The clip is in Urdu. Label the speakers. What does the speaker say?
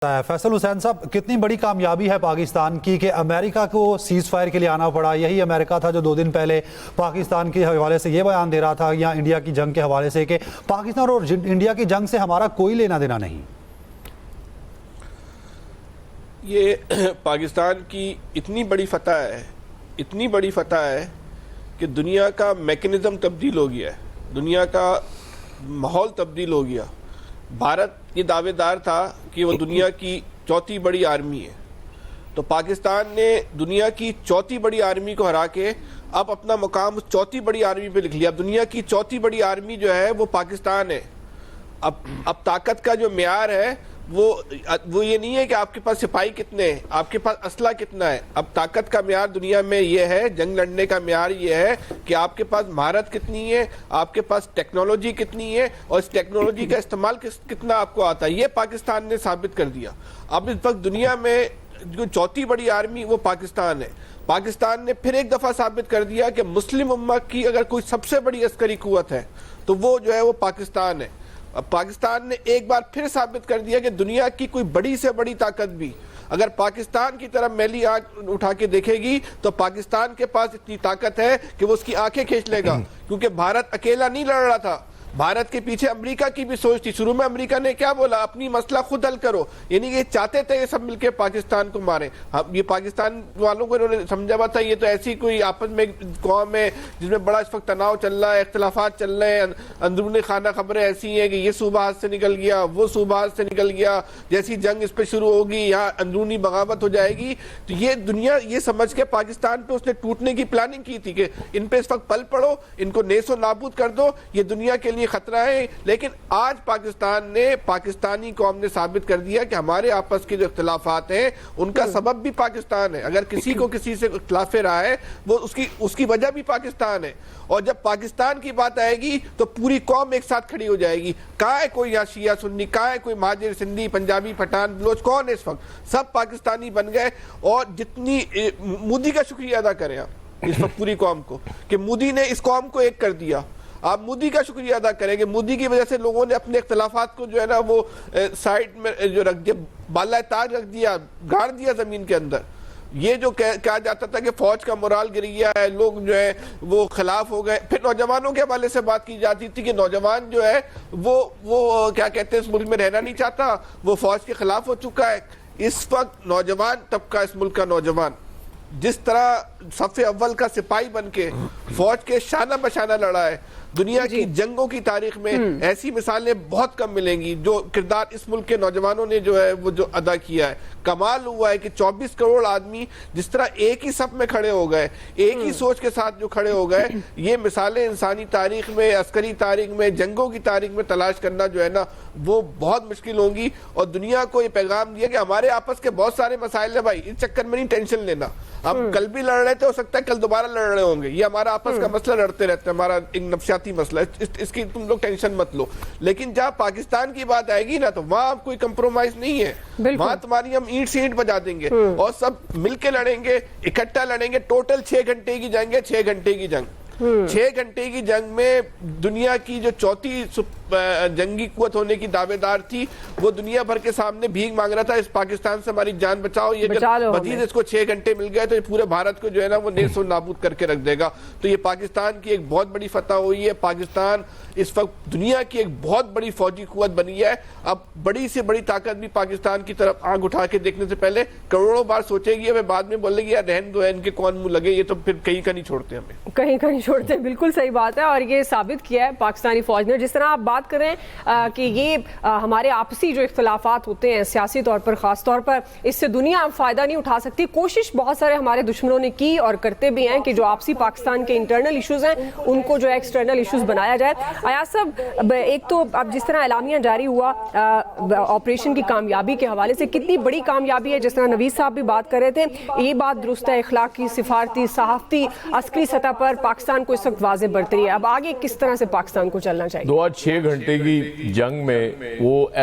Speaker 1: فیصل حسین صاحب، کتنی بڑی کامیابی ہے پاکستان کی کہ امریکہ کو سیز فائر کے لیے آنا پڑا؟ یہی امریکہ تھا جو 2 دن پہلے پاکستان کے حوالے سے یہ بیان دے رہا تھا یا انڈیا کی جنگ کے حوالے سے کہ پاکستان اور انڈیا کی جنگ سے ہمارا کوئی لینا دینا نہیں۔
Speaker 2: یہ پاکستان کی اتنی بڑی فتح ہے کہ دنیا کا میکنزم تبدیل ہو گیا ہے، دنیا کا ماحول تبدیل ہو گیا۔ بھارت یہ دعوے دار تھا کہ وہ دنیا کی 4تھی بڑی آرمی ہے، تو پاکستان نے دنیا کی 4تھی بڑی آرمی کو ہرا کے اب اپنا مقام اس 4تھی بڑی آرمی پہ لکھ لیا۔ اب دنیا کی 4تھی بڑی آرمی جو ہے وہ پاکستان ہے۔ اب طاقت کا جو معیار ہے وہ یہ نہیں ہے کہ آپ کے پاس سپاہی کتنے ہیں، آپ کے پاس اسلحہ کتنا ہے۔ اب طاقت کا معیار دنیا میں یہ ہے، جنگ لڑنے کا معیار یہ ہے کہ آپ کے پاس مہارت کتنی ہے، آپ کے پاس ٹیکنالوجی کتنی ہے اور اس ٹیکنالوجی کا استعمال کتنا آپ کو آتا ہے۔ یہ پاکستان نے ثابت کر دیا۔ اب اس وقت دنیا میں جو 4تھی بڑی آرمی وہ پاکستان ہے۔ پاکستان نے پھر ایک دفعہ ثابت کر دیا کہ مسلم امت کی اگر کوئی سب سے بڑی عسکری قوت ہے تو وہ جو ہے وہ پاکستان ہے۔ اب پاکستان نے ایک بار پھر ثابت کر دیا کہ دنیا کی کوئی بڑی سے بڑی طاقت بھی اگر پاکستان کی طرف میلی آنکھ اٹھا کے دیکھے گی تو پاکستان کے پاس اتنی طاقت ہے کہ وہ اس کی آنکھیں کھینچ لے گا، کیونکہ بھارت اکیلا نہیں لڑ رہا تھا، بھارت کے پیچھے امریکہ کی بھی سوچ تھی۔ شروع میں امریکہ نے کیا بولا؟ اپنی مسئلہ خود حل کرو، یعنی یہ چاہتے تھے یہ سب مل کے پاکستان کو ماریں۔ یہ پاکستان والوں کو انہوں نے سمجھا ہوا تھا یہ تو ایسی کوئی آپس میں قوم ہے جس میں بڑا اس وقت تناؤ چل رہا ہے، اختلافات چل رہے ہیں، اندرونی خانہ خبریں ایسی ہیں کہ یہ صوبہ ہاتھ سے نکل گیا، وہ صوبہ ہاتھ سے نکل گیا، جیسی جنگ اس پہ شروع ہوگی یہاں اندرونی بغاوت ہو جائے گی۔ تو یہ دنیا یہ سمجھ کے پاکستان پہ اس نے ٹوٹنے کی پلاننگ کی تھی کہ ان پہ اس وقت پل پڑو، ان کو نیست و نابود کر دو، یہ دنیا کے لیے خطرہ ہے۔ لیکن آج پاکستان نے، پاکستانی قوم نے ثابت کر دیا کہ ہمارے آپس کے جو اختلافات ہیں ان کا سبب بھی پاکستان ہے۔ اگر کسی کو کسی سے اختلاف رہا ہے وہ اس کی وجہ بھی پاکستان ہے، اور جب پاکستان کی بات آئے گی تو پوری قوم ایک ساتھ کھڑی ہو جائے گی۔ کہاں ہے کوئی یہاں شیعہ سنی، کہاں ہے کوئی مہاجر سندھی پنجابی پٹھان بلوچ، کون ہے اس وقت؟ سب پاکستانی بن گئے۔ اور جتنی مودی کا شکریہ ادا کریں آپ اس وقت پوری قوم کو کہ مودی نے اس قوم کو ایک کر دیا۔ آپ مودی کا شکریہ ادا کریں گے، مودی کی وجہ سے لوگوں نے اپنے اختلافات کو جو ہے نا وہ سائڈ میں جو رکھ دیا، بالائے تاج رکھ دیا، گاڑ دیا زمین کے اندر۔ یہ جو کہا جاتا تھا کہ فوج کا مورال گر گیا ہے، لوگ جو ہے وہ خلاف ہو گئے، پھر نوجوانوں کے حوالے سے بات کی جاتی تھی کہ نوجوان جو ہے وہ کیا کہتے ہیں اس ملک میں رہنا نہیں چاہتا، وہ فوج کے خلاف ہو چکا ہے۔ اس وقت نوجوان طبقہ، اس ملک کا نوجوان جس طرح صف اول کا سپاہی بن کے فوج کے شانہ بشانہ لڑا ہے، دنیا کی جنگوں کی تاریخ میں ایسی مثالیں بہت کم ملیں گی جو کردار اس ملک کے نوجوانوں نے جو ہے وہ جو ادا کیا ہے۔ کمال ہوا ہے کہ 24 کروڑ آدمی جس طرح ایک ہی صف میں کھڑے ہو گئے، ایک ہی سوچ کے ساتھ جو کھڑے ہو گئے، یہ مثالیں انسانی تاریخ میں، عسکری تاریخ میں، جنگوں کی تاریخ میں تلاش کرنا جو ہے نا وہ بہت مشکل ہوں گی۔ اور دنیا کو یہ پیغام دیا کہ ہمارے آپس کے بہت سارے مسائل ہیں بھائی، اس چکر میں نہیں ٹینشن لینا، ہم کل بھی لڑ رہے تھے، ہو سکتا ہے کل دوبارہ لڑ رہے ہوں گے، یہ ہمارا آپس کا مسئلہ لڑتے رہتے ہیں، ہمارا ایک نفسیاتی مسئلہ ہے، اس کی تم لوگ ٹینشن مت لو۔ لیکن جہاں پاکستان کی بات آئے گی نا تو وہاں کوئی کمپرومائز نہیں ہے، وہاں تمہاری ہم اینٹ سے اینٹ بجا دیں گے اور سب مل کے لڑیں گے، اکٹھا لڑیں گے۔ ٹوٹل 6 گھنٹے کی جنگ ہے، 6 گھنٹے کی جنگ۔ 6 گھنٹے کی جنگ میں دنیا کی جو 4تھی جنگی قوت ہونے کی دعوے دار تھی وہ دنیا بھر کے سامنے بھیک مانگ رہا تھا، اس پاکستان سے ہماری جان بچاؤ۔ یہ مزید اس کو 6 گھنٹے مل گئے تو یہ پورے بھارت کو جو ہے نا وہ نیست و نابود کر کے رکھ دے گا۔ تو یہ پاکستان کی ایک بہت بڑی فتح ہوئی ہے۔ پاکستان اس وقت دنیا کی ایک بہت بڑی فوجی قوت بنی ہے۔ اب بڑی سے بڑی طاقت بھی پاکستان کی طرف آنکھ اٹھا کے دیکھنے سے پہلے کروڑوں بار سوچے گی، ہمیں بعد میں بولے گی یار رہن دو، ان کے کون منہ لگے، یہ تو پھر کہیں کا نہیں چھوڑتے، ہمیں کہیں کا نہیں
Speaker 3: چھوڑتے۔ بالکل صحیح بات ہے، اور یہ ثابت کیا ہے پاکستانی فوج نے۔ جس طرح آپ بات کریں کہ یہ ہمارے آپسی جو اختلافات ہوتے ہیں سیاسی طور پر، خاص طور پر اس سے دنیا فائدہ نہیں اٹھا سکتی۔ کوشش بہت سارے ہمارے دشمنوں نے کی اور کرتے بھی ہیں کہ جو آپسی پاکستان کے انٹرنل ایشوز ہیں ان کو جو ایکسٹرنل ایشوز بنایا جائے۔ ایاز صاحب، ایک تو اب جس طرح اعلامیہ جاری ہوا آپریشن کی کامیابی کے حوالے سے، کتنی بڑی کامیابی ہے، جس طرح نوید صاحب بھی بات کر رہے تھے، یہ بات درست ہے، اخلاقی، سفارتی، صحافتی، عسکری سطح پر پاکستان کو اس وقت واضح برتری ہے۔ اب آگے کس طرح سے پاکستان کو چلنا چاہیے؟
Speaker 4: 6 گھنٹے کی جنگ میں وہ